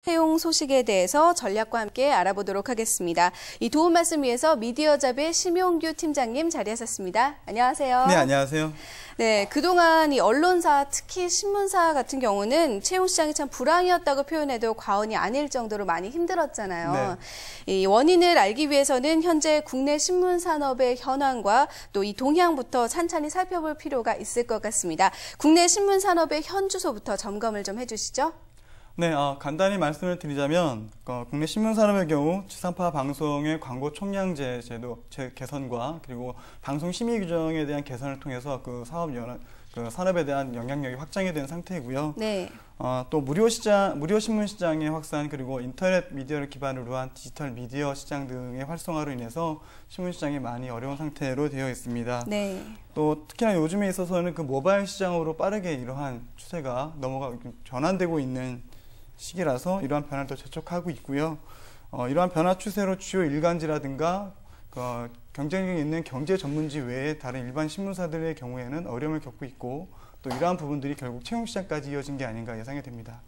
채용 소식에 대해서 전략과 함께 알아보도록 하겠습니다. 이 도움 말씀 위해서 미디어잡의 심용규 팀장님 자리하셨습니다. 안녕하세요. 네, 안녕하세요. 네, 그동안 이 언론사, 특히 신문사 같은 경우는 채용 시장이 참 불황이었다고 표현해도 과언이 아닐 정도로 많이 힘들었잖아요. 네. 이 원인을 알기 위해서는 현재 국내 신문 산업의 현황과 또 이 동향부터 찬찬히 살펴볼 필요가 있을 것 같습니다. 국내 신문 산업의 현주소부터 점검을 좀 해주시죠. 네, 간단히 말씀을 드리자면 국내 신문산업의 경우 지상파 방송의 광고 총량제 제도 개선과 그리고 방송 심의 규정에 대한 개선을 통해서 그 산업에 대한 영향력이 확장이 된 상태이고요. 네. 또 무료 신문 시장의 확산 그리고 인터넷 미디어를 기반으로 한 디지털 미디어 시장 등의 활성화로 인해서 신문 시장이 많이 어려운 상태로 되어 있습니다. 네. 또 특히나 요즘에 있어서는 그 모바일 시장으로 빠르게 이러한 추세가 전환되고 있는 시기라서 이러한 변화를 더 재촉하고 있고요. 이러한 변화 추세로 주요 일간지라든가 경쟁력이 있는 경제 전문지 외에 다른 일반 신문사들의 경우에는 어려움을 겪고 있고 또 이러한 부분들이 결국 채용 시장까지 이어진 게 아닌가 예상이 됩니다.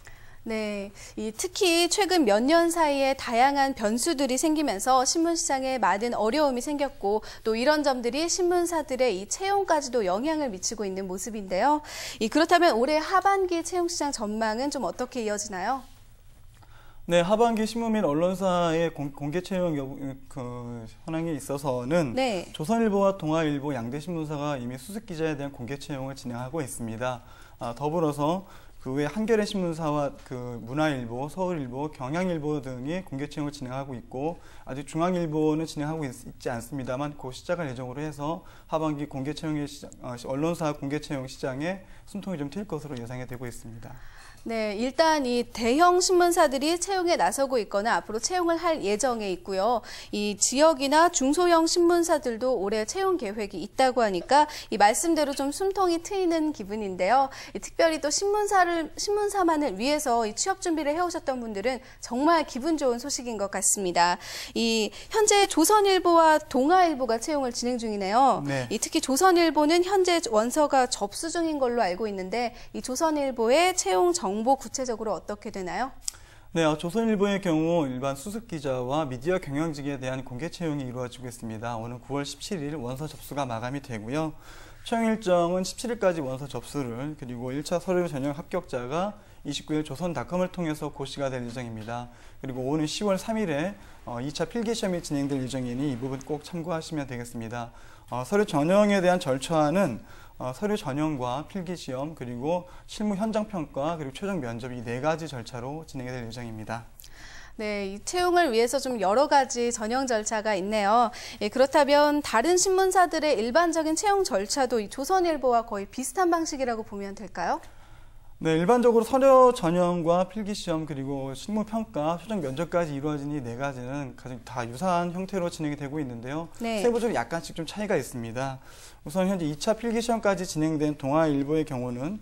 네, 특히 최근 몇 년 사이에 다양한 변수들이 생기면서 신문 시장에 많은 어려움이 생겼고 또 이런 점들이 신문사들의 이 채용까지도 영향을 미치고 있는 모습인데요. 그렇다면 올해 하반기 채용 시장 전망은 좀 어떻게 이어지나요? 네, 하반기 신문 및 언론사의 공개 채용 현황에 있어서는 네. 조선일보와 동아일보 양대 신문사가 이미 수습 기자에 대한 공개 채용을 진행하고 있습니다. 더불어서 그 외 한겨레 신문사와 문화일보, 서울일보, 경향일보 등이 공개 채용을 진행하고 있고 아직 중앙일보는 진행하고 있지 않습니다만 곧 시작할 예정으로 해서 하반기 공개 채용의 언론사 공개 채용 시장에 숨통이 좀 트일 것으로 예상이 되고 있습니다. 네, 일단 이 대형 신문사들이 채용에 나서고 있거나 앞으로 채용을 할 예정에 있고요. 이 지역이나 중소형 신문사들도 올해 채용 계획이 있다고 하니까 이 말씀대로 좀 숨통이 트이는 기분인데요. 특별히 또 신문사만을 위해서 이 취업 준비를 해오셨던 분들은 정말 기분 좋은 소식인 것 같습니다. 현재 조선일보와 동아일보가 채용을 진행 중이네요. 네. 특히 조선일보는 현재 원서가 접수 중인 걸로 알고 있는데 이 조선일보의 채용 정보 구체적으로 어떻게 되나요? 네, 조선일보의 경우 일반 수습 기자와 미디어 경영직에 대한 공개 채용이 이루어지고 있습니다. 오늘 9월 17일 원서 접수가 마감이 되고요. 채용 일정은 17일까지 원서 접수를 그리고 1차 서류 전형 합격자가 29일 조선닷컴을 통해서 고시가 될 예정입니다. 그리고 오는 10월 3일에 2차 필기시험이 진행될 예정이니 이 부분 꼭 참고하시면 되겠습니다. 서류 전형에 대한 절차는 서류 전형과 필기시험 그리고 실무 현장 평가 그리고 최종 면접 이 4가지 절차로 진행이 될 예정입니다. 네, 이 채용을 위해서 좀 여러 가지 전형 절차가 있네요. 그렇다면 다른 신문사들의 일반적인 채용 절차도 이 조선일보와 거의 비슷한 방식이라고 보면 될까요? 네, 일반적으로 서류 전형과 필기시험 그리고 실무 평가, 최종 면접까지 이루어진 이 4가지는 가장 다 유사한 형태로 진행이 되고 있는데요. 네. 세부적으로 약간씩 좀 차이가 있습니다. 우선 현재 2차 필기시험까지 진행된 동아일보의 경우는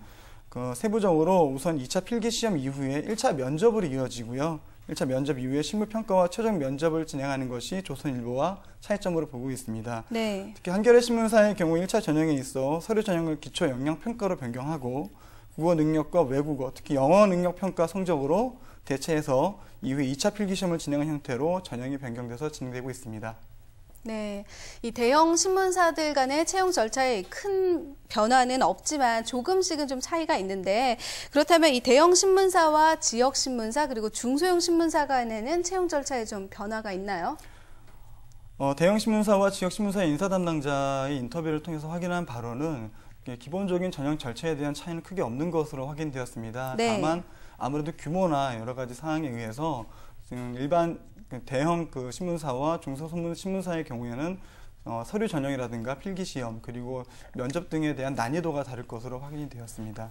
세부적으로 우선 2차 필기시험 이후에 1차 면접으로 이어지고요. 1차 면접 이후에 실무 평가와 최종 면접을 진행하는 것이 조선일보와 차이점으로 보고 있습니다. 네. 특히 한겨레 신문사의 경우 1차 전형에 있어 서류 전형을 기초 역량 평가로 변경하고 국어 능력과 외국어, 특히 영어 능력 평가 성적으로 대체해서 이후에 2차 필기시험을 진행한 형태로 전형이 변경돼서 진행되고 있습니다. 네, 이 대형 신문사들 간의 채용 절차에 큰 변화는 없지만 조금씩은 좀 차이가 있는데 그렇다면 이 대형 신문사와 지역 신문사 그리고 중소형 신문사 간에는 채용 절차에 좀 변화가 있나요? 대형 신문사와 지역 신문사의 인사 담당자의 인터뷰를 통해서 확인한 바로는 기본적인 전형 절차에 대한 차이는 크게 없는 것으로 확인되었습니다. 네. 다만 아무래도 규모나 여러 가지 사항에 의해서 일반 대형 신문사와 중소신문사의 경우에는 서류 전형이라든가 필기시험 그리고 면접 등에 대한 난이도가 다를 것으로 확인이 되었습니다.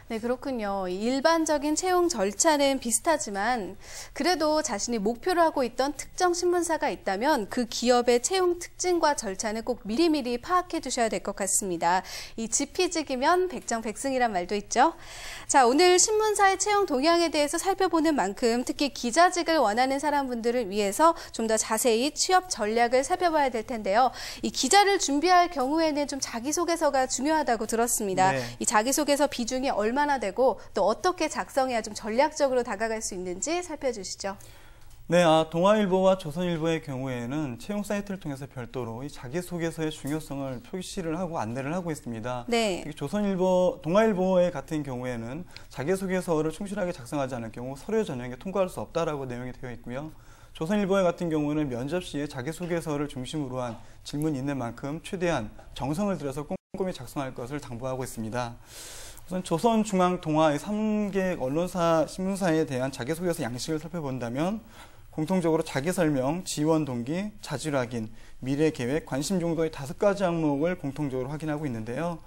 네, 그렇군요. 일반적인 채용 절차는 비슷하지만 그래도 자신이 목표로 하고 있던 특정 신문사가 있다면 그 기업의 채용 특징과 절차는 꼭 미리미리 파악해 두셔야 될 것 같습니다. 이 지피지기면 백정백승이란 말도 있죠. 자, 오늘 신문사의 채용 동향에 대해서 살펴보는 만큼 특히 기자직을 원하는 사람분들을 위해서 좀 더 자세히 취업 전략을 살펴봐야 될 텐데요. 이 기자를 준비할 경우에는 좀 자기소개서가 중요하다고 들었습니다. 네. 이 자기소개서 비중이 얼마나 얼마나 되고 또 어떻게 작성해야 좀 전략적으로 다가갈 수 있는지 살펴주시죠. 네, 동아일보와 조선일보의 경우에는 채용 사이트를 통해서 별도로 이 자기소개서의 중요성을 표시를 하고 안내를 하고 있습니다. 네. 동아일보의 같은 경우에는 자기소개서를 충실하게 작성하지 않을 경우 서류 전형에 통과할 수 없다라고 내용이 되어 있고요. 조선일보의 같은 경우는 면접 시에 자기소개서를 중심으로 한 질문이 있는 만큼 최대한 정성을 들여서 꼼꼼히 작성할 것을 당부하고 있습니다. 우선 조선중앙동아의 3개 언론사, 신문사에 대한 자기소개서 양식을 살펴본다면 공통적으로 자기설명, 지원 동기, 자질 확인, 미래 계획, 관심 정도의 5가지 항목을 공통적으로 확인하고 있는데요.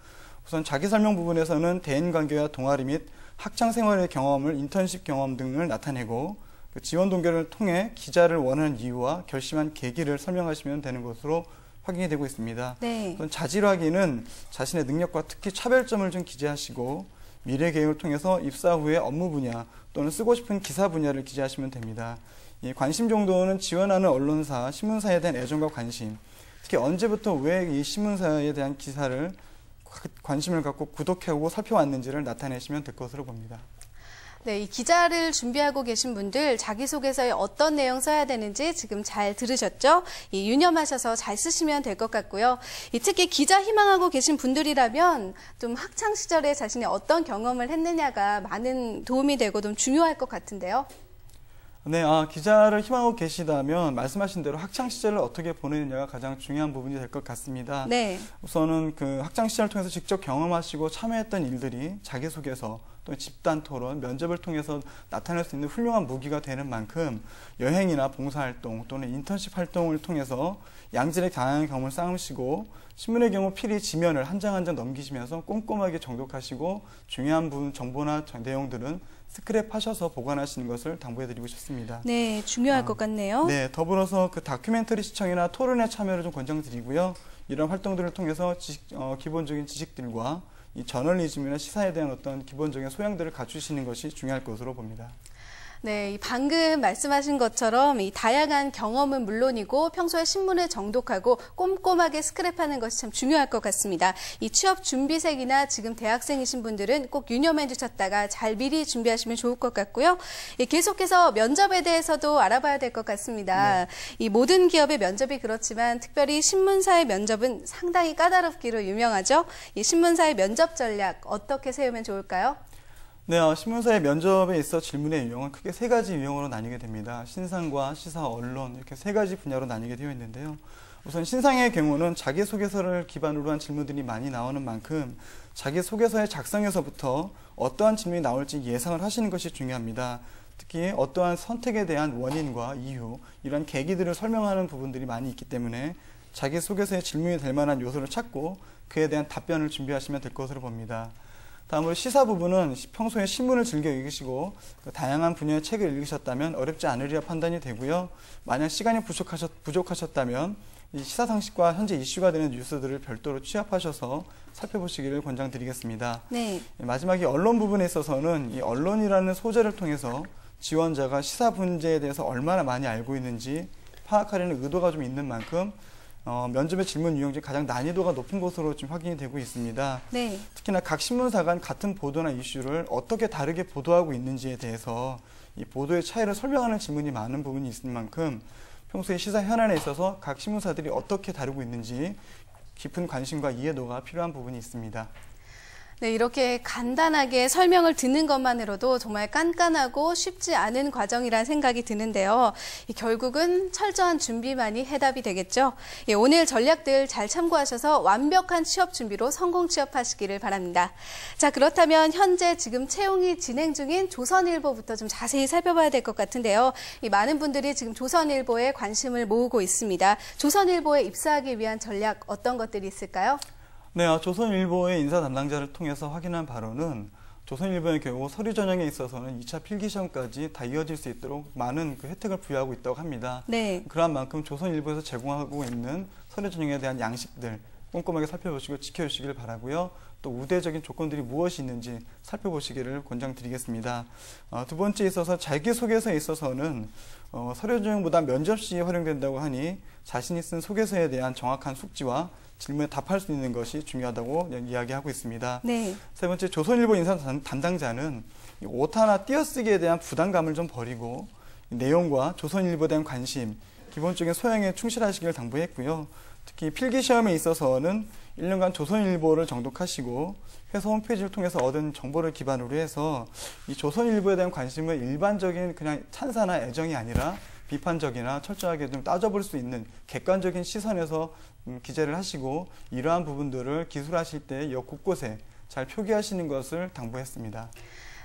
우선 자기설명 부분에서는 대인관계와 동아리 및 학창생활의 경험을 인턴십 경험 등을 나타내고 그 지원 동기를 통해 기자를 원하는 이유와 결심한 계기를 설명하시면 되는 것으로 확인이 되고 있습니다. 네. 자질 확인은 자신의 능력과 특히 차별점을 좀 기재하시고 미래 계획을 통해서 입사 후에 업무 분야 또는 쓰고 싶은 기사 분야를 기재하시면 됩니다. 이 관심 정도는 지원하는 언론사, 신문사에 대한 애정과 관심, 특히 언제부터 왜 이 신문사에 대한 기사를 관심을 갖고 구독하고 살펴왔는지를 나타내시면 될 것으로 봅니다. 네, 이 기자를 준비하고 계신 분들 자기소개서에 어떤 내용 써야 되는지 지금 잘 들으셨죠? 유념하셔서 잘 쓰시면 될 것 같고요. 특히 기자 희망하고 계신 분들이라면 좀 학창 시절에 자신이 어떤 경험을 했느냐가 많은 도움이 되고 좀 중요할 것 같은데요. 네, 기자를 희망하고 계시다면 말씀하신 대로 학창 시절을 어떻게 보내느냐가 가장 중요한 부분이 될 것 같습니다. 네. 우선은 그 학창 시절을 통해서 직접 경험하시고 참여했던 일들이 자기소개서 또는 집단 토론, 면접을 통해서 나타낼 수 있는 훌륭한 무기가 되는 만큼 여행이나 봉사활동 또는 인턴십 활동을 통해서 양질의 다양한 경험을 쌓으시고 신문의 경우 필히 지면을 한 장 한 장 넘기시면서 꼼꼼하게 정독하시고 중요한 부분 정보나 내용들은 스크랩하셔서 보관하시는 것을 당부해드리고 싶습니다. 네, 중요할 것 같네요. 네, 더불어서 그 다큐멘터리 시청이나 토론에 참여를 좀 권장드리고요. 이런 활동들을 통해서 기본적인 지식들과 이 저널리즘이나 시사에 대한 어떤 기본적인 소양들을 갖추시는 것이 중요할 것으로 봅니다. 네, 방금 말씀하신 것처럼 이 다양한 경험은 물론이고 평소에 신문을 정독하고 꼼꼼하게 스크랩하는 것이 참 중요할 것 같습니다. 이 취업 준비생이나 지금 대학생이신 분들은 꼭 유념해 주셨다가 잘 미리 준비하시면 좋을 것 같고요. 계속해서 면접에 대해서도 알아봐야 될 것 같습니다. 네. 이 모든 기업의 면접이 그렇지만 특별히 신문사의 면접은 상당히 까다롭기로 유명하죠. 이 신문사의 면접 전략 어떻게 세우면 좋을까요? 네, 신문사의 면접에 있어 질문의 유형은 크게 3가지 유형으로 나뉘게 됩니다. 신상과 시사, 언론 이렇게 3가지 분야로 나뉘게 되어 있는데요. 우선 신상의 경우는 자기소개서를 기반으로 한 질문들이 많이 나오는 만큼 자기소개서의 작성에서부터 어떠한 질문이 나올지 예상을 하시는 것이 중요합니다. 특히 어떠한 선택에 대한 원인과 이유, 이런 계기들을 설명하는 부분들이 많이 있기 때문에 자기소개서의 질문이 될 만한 요소를 찾고 그에 대한 답변을 준비하시면 될 것으로 봅니다. 다음으로 시사 부분은 평소에 신문을 즐겨 읽으시고 다양한 분야의 책을 읽으셨다면 어렵지 않으리라 판단이 되고요. 만약 시간이 부족하셨다면 이 시사 상식과 현재 이슈가 되는 뉴스들을 별도로 취합하셔서 살펴보시기를 권장드리겠습니다. 네. 마지막에 언론 부분에 있어서는 이 언론이라는 소재를 통해서 지원자가 시사 문제에 대해서 얼마나 많이 알고 있는지 파악하려는 의도가 좀 있는 만큼 면접의 질문 유형 중 가장 난이도가 높은 것으로 지금 확인이 되고 있습니다. 네. 특히나 각 신문사가 같은 보도나 이슈를 어떻게 다르게 보도하고 있는지에 대해서 이 보도의 차이를 설명하는 질문이 많은 부분이 있을 만큼 평소에 시사 현안에 있어서 각 신문사들이 어떻게 다루고 있는지 깊은 관심과 이해도가 필요한 부분이 있습니다. 네, 이렇게 간단하게 설명을 듣는 것만으로도 정말 깐깐하고 쉽지 않은 과정이라는 생각이 드는데요. 결국은 철저한 준비만이 해답이 되겠죠. 오늘 전략들 잘 참고하셔서 완벽한 취업 준비로 성공 취업하시기를 바랍니다. 자, 그렇다면 현재 지금 채용이 진행 중인 조선일보부터 좀 자세히 살펴봐야 될 것 같은데요. 많은 분들이 지금 조선일보에 관심을 모으고 있습니다. 조선일보에 입사하기 위한 전략 어떤 것들이 있을까요? 네, 조선일보의 인사 담당자를 통해서 확인한 바로는 조선일보의 경우 서류 전형에 있어서는 2차 필기시험까지 다 이어질 수 있도록 많은 그 혜택을 부여하고 있다고 합니다. 네. 그러한 만큼 조선일보에서 제공하고 있는 서류 전형에 대한 양식들 꼼꼼하게 살펴보시고 지켜주시길 바라고요. 또 우대적인 조건들이 무엇이 있는지 살펴보시기를 권장드리겠습니다. 두 번째 있어서 자기소개서에 있어서는 서류 전형보다 면접 시에 활용된다고 하니 자신이 쓴 소개서에 대한 정확한 숙지와 질문에 답할 수 있는 것이 중요하다고 이야기하고 있습니다. 네. 세 번째, 조선일보 인사 담당자는 오타나 띄어쓰기에 대한 부담감을 좀 버리고 내용과 조선일보에 대한 관심, 기본적인 소양에 충실하시길 당부했고요. 특히 필기시험에 있어서는 1년간 조선일보를 정독하시고 회사 홈페이지를 통해서 얻은 정보를 기반으로 해서 이 조선일보에 대한 관심을 일반적인 그냥 찬사나 애정이 아니라 비판적이나 철저하게 좀 따져볼 수 있는 객관적인 시선에서 기재를 하시고 이러한 부분들을 기술하실 때 역 곳곳에 잘 표기하시는 것을 당부했습니다.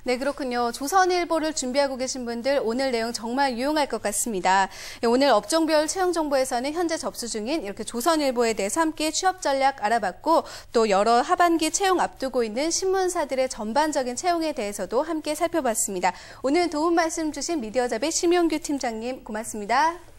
네, 그렇군요. 조선일보를 준비하고 계신 분들 오늘 내용 정말 유용할 것 같습니다. 오늘 업종별 채용 정보에서는 현재 접수 중인 이렇게 조선일보에 대해서 함께 취업 전략 알아봤고 또 여러 하반기 채용 앞두고 있는 신문사들의 전반적인 채용에 대해서도 함께 살펴봤습니다. 오늘 도움 말씀 주신 미디어잡의 심용규 팀장님 고맙습니다.